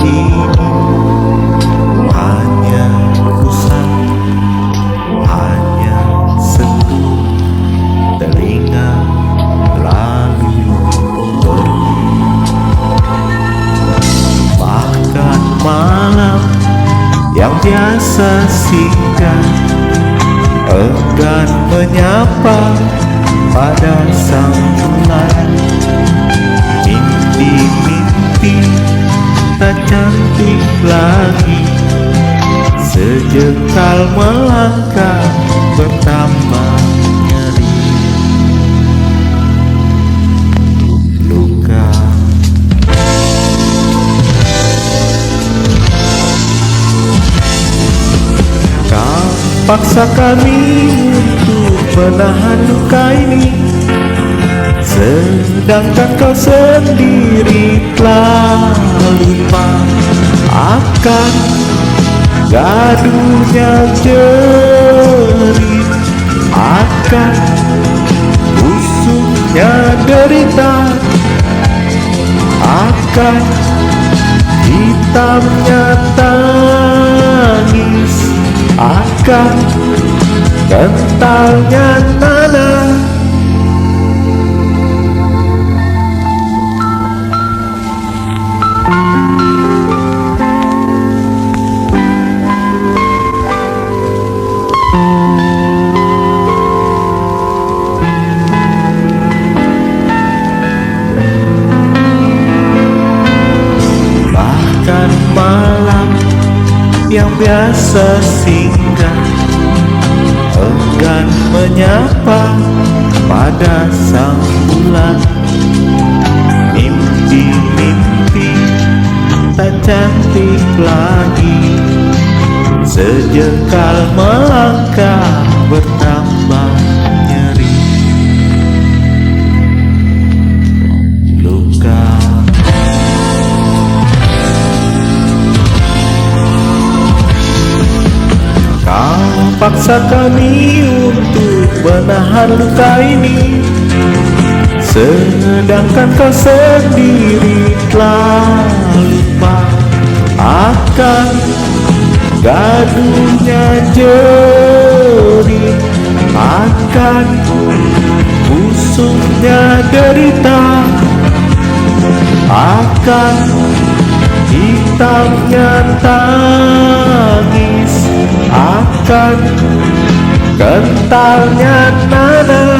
ini hanya kusam, hanya sentuh telinga lalu pergi. Bahkan malam yang biasa singgah enggan menyapa pada sang bulan. Mimpi-mimpi tak cantik lagi, sejengkal melangkah bertambah nyeri. Luka kau paksa kami untuk menahan luka ini, sedangkan kau sendiri telah lupa akan gaduhnya jerit, akan busuknya derita, akan hitamnya tangis, akan kentalnya nanah. Bahkan malam yang biasa singgah enggan menyapa pada sang bulan. Mimpi-mimpi tak cantik lagi, sejengkal melangkah bertambah nyeri. Luka kau paksa kami untuk menahan luka ini, sedangkan kau sendiri telah lupa akan gaduhnya jerit, akan busuknya derita, akan hitamnya tangis, akan kentalnya nanah.